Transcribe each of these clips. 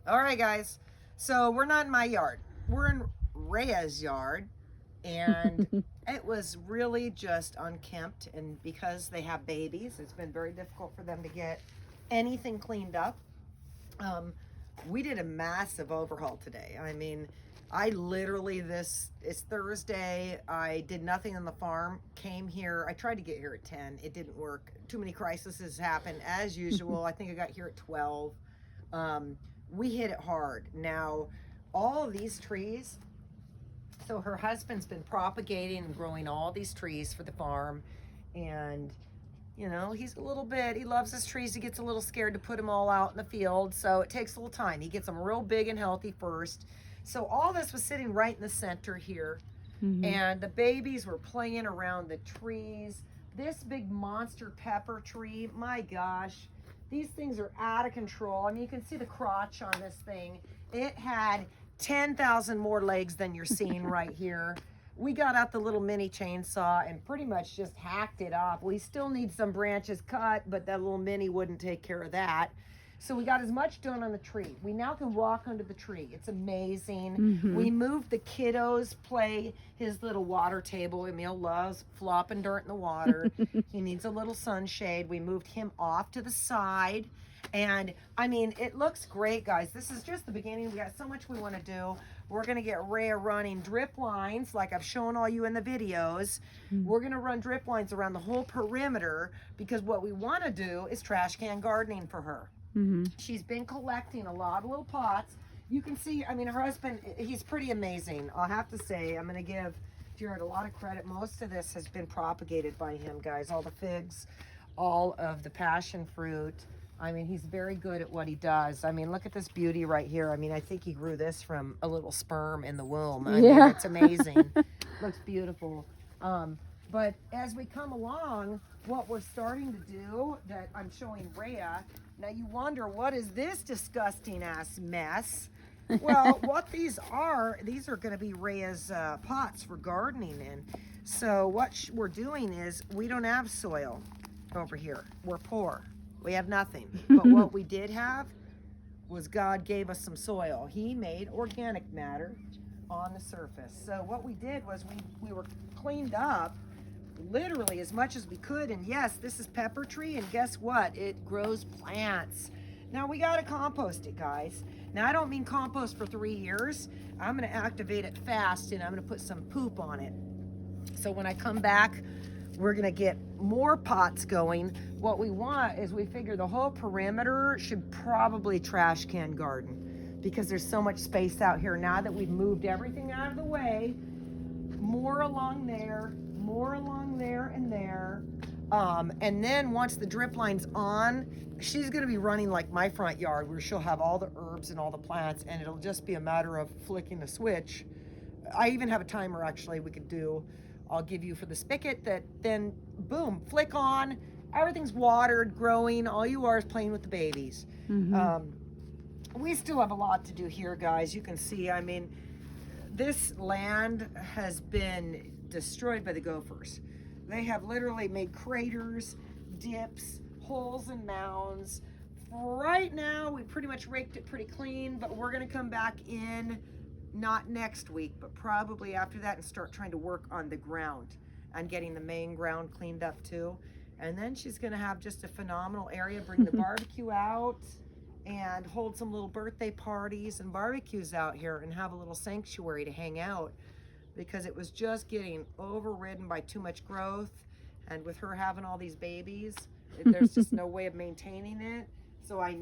All right, guys. So we're not in my yard. We're in Rhea's yard, and it was really just unkempt. And because they have babies, it's been very difficult for them to get anything cleaned up. Um, we did a massive overhaul today. I mean, I literally this it's Thursday. I did nothing on the farm. Came here. I tried to get here at 10. It didn't work. Too many crises happened as usual. I think I got here at 12. Um, we hit it hard. Now, all of these trees. So her husband's been propagating and growing all these trees for the farm, and he's a little bit, he loves his trees. He gets a little scared to put them all out in the field. So it takes a little time. He gets them real big and healthy first. So all this was sitting right in the center here. And the babies were playing around the trees. This big monster pepper tree, my gosh, these things are out of control. I mean, you can see the crotch on this thing. It had 10,000 more legs than you're seeing right here. We got out the little mini chainsaw and pretty much just hacked it off. We still need some branches cut, but that little mini wouldn't take care of that. So we got as much done on the tree. We now can walk under the tree. It's amazing. We moved the kiddos, play his little water table. Emil loves flopping dirt in the water. He needs a little sunshade. We moved him off to the side. And I mean, it looks great, guys. This is just the beginning. We got so much we want to do. We're going to get Rhea running drip lines like I've shown all you in the videos. We're going to run drip lines around the whole perimeter because what we want to do is trash can gardening for her. She's been collecting a lot of little pots. You can see, I mean, her husband, he's pretty amazing. I'll have to say, I'm going to give Jared a lot of credit. Most of this has been propagated by him, guys. All the figs, all of the passion fruit. I mean, he's very good at what he does. I mean, look at this beauty right here. I mean, I think he grew this from a little sperm in the womb. I mean, it's amazing. Looks beautiful. But as we come along, what we're starting to do that I'm showing Rhea, now you wonder, what is this disgusting ass mess? Well, what these are going to be Rhea's pots for gardening in. So what we're doing is we don't have soil over here. We're poor. We have nothing. But what we did have was God gave us some soil. He made organic matter on the surface. So what we did was we were cleaned up literally as much as we could. And yes, this is pepper tree, and guess what? It grows plants. Now we got to compost it, guys. Now I don't mean compost for 3 years. I'm going to activate it fast, and I'm going to put some poop on it. So when I come back, we're going to get more pots going. What we want is, we figure the whole perimeter should probably trash can garden because there's so much space out here now that we've moved everything out of the way. More along there and there. And then once the drip line's on, she's going to be running like my front yard, where she'll have all the herbs and all the plants, and it'll just be a matter of flicking the switch. I even have a timer, actually, we could do. I'll give you for the spigot, that then boom, flick on, everything's watered, growing. All you are is playing with the babies. We still have a lot to do here, guys. You can see, I mean, this land has been destroyed by the gophers. They have literally made craters, dips, holes and mounds. Right now, we pretty much raked it pretty clean, but we're going to come back in, not next week, but probably after that, and start trying to work on the ground and getting the main ground cleaned up too. And then she's going to have just a phenomenal area, bring the barbecue out and hold some little birthday parties and barbecues out here, and have a little sanctuary to hang out, because it was just getting overridden by too much growth. And with her having all these babies, there's just no way of maintaining it. So I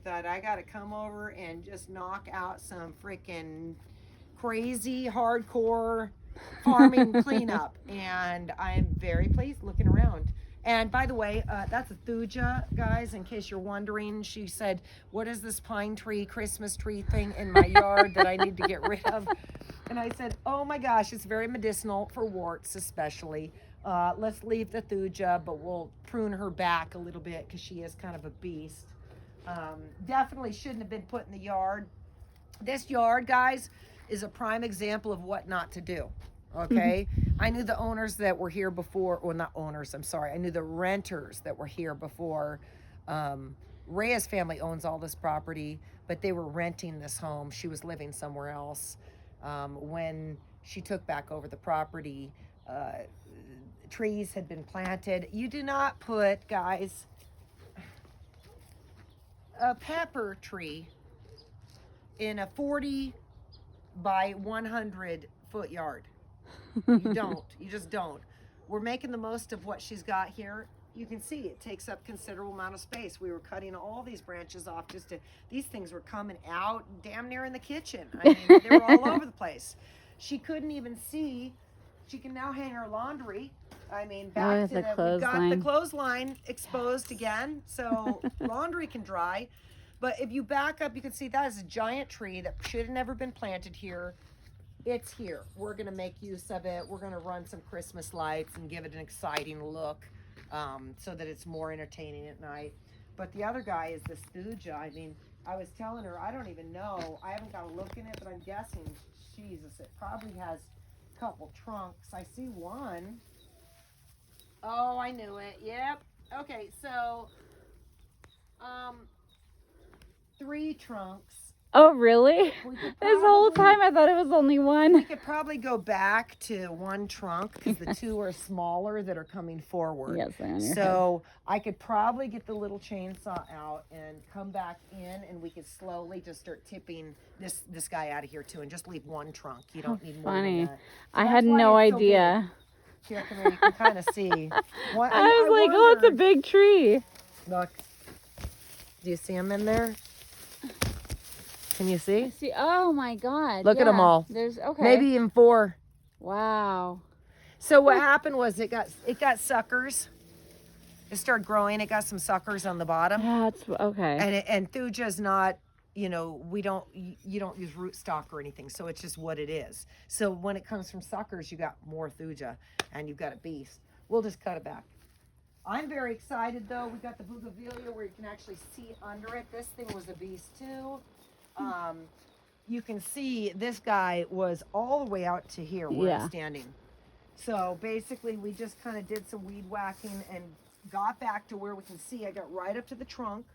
thought I got to come over and just knock out some freaking crazy hardcore farming cleanup. And I'm very pleased looking around. And by the way, that's a thuja, guys, in case you're wondering. She said, what is this pine tree, Christmas tree thing in my yard that I need to get rid of? And I said, oh my gosh, it's very medicinal for warts especially. Let's leave the thuja, but we'll prune her back a little bit because she is kind of a beast. Definitely shouldn't have been put in the yard. This yard, guys, is a prime example of what not to do. Okay. I knew the owners that were here before, well, not owners, I'm sorry. I knew the renters that were here before Rhea's family owns all this property, but they were renting this home. She was living somewhere else. When she took back over the property, trees had been planted. You do not put, guys, a pepper tree in a 40 by 100 foot yard. You don't. You just don't. We're making the most of what she's got here. You can see it takes up considerable amount of space. We were cutting all these branches off just to, these things were coming out damn near in the kitchen. I mean, they were all over the place. She couldn't even see. She can now hang her laundry. I mean, back to we've got the clothesline exposed again, so laundry can dry. But if you back up, you can see that is a giant tree that should have never been planted here. It's here. We're going to make use of it. We're going to run some Christmas lights and give it an exciting look, so that it's more entertaining at night. But the other guy is this thuja. I mean, I was telling her, I don't even know. I haven't got a look in it, but I'm guessing, Jesus, it probably has a couple trunks. I see one. Oh, I knew it. Yep. Okay, so 3 trunks. Oh, really? This whole time I thought it was only one. We could probably go back to 1 trunk because the 2 are smaller that are coming forward. Yes, they're on your so head. I could probably get the little chainsaw out and come back in, and we could slowly just start tipping this guy out of here too, and just leave 1 trunk. You don't need more than that. So I had no idea. So here, come here. You can kind of see. I was like, oh, it's a big tree. Look. Do you see him in there? Can you see? Oh my God. Look at them all. There's maybe even 4. Wow. So what happened was it got suckers. It started growing. It got some suckers on the bottom. That's okay. And thuja is not, you know, you don't use rootstock or anything. So it's just what it is. So when it comes from suckers, you got more thuja and you've got a beast. We'll just cut it back. I'm very excited though. We got the bougainvillea where you can actually see under it. This thing was a beast too. You can see this guy was all the way out to here where I'm standing. So basically we just kind of did some weed whacking and got back to where we can see. I got right up to the trunk,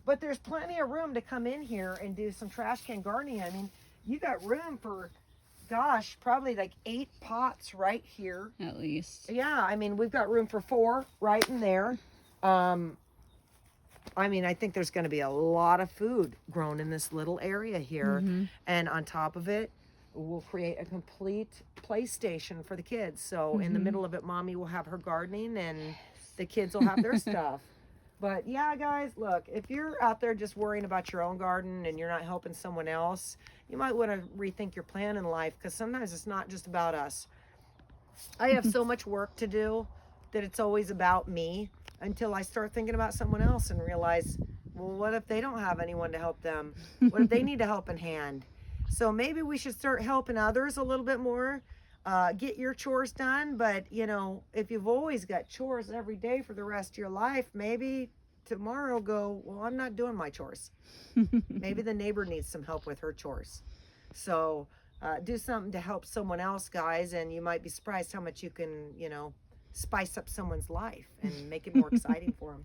but there's plenty of room to come in here and do some trash can gardening. I mean, you got room for, gosh, probably like 8 pots right here. At least. Yeah, I mean, we've got room for 4 right in there. I mean, I think there's going to be a lot of food grown in this little area here. Mm-hmm. And on top of it, we'll create a complete play station for the kids. So in the middle of it, Mommy will have her gardening and the kids will have their stuff. But yeah, guys, look, if you're out there just worrying about your own garden and you're not helping someone else, you might want to rethink your plan in life, because sometimes it's not just about us. I have so much work to do that it's always about me, until I start thinking about someone else and realize, well, what if they don't have anyone to help them? What if they need a helping hand? So maybe we should start helping others a little bit more. Get your chores done, but you know, if you've always got chores every day for the rest of your life, maybe tomorrow go, well, I'm not doing my chores. Maybe the neighbor needs some help with her chores. So do something to help someone else, guys, and you might be surprised how much you can, you know, spice up someone's life and make it more exciting for them.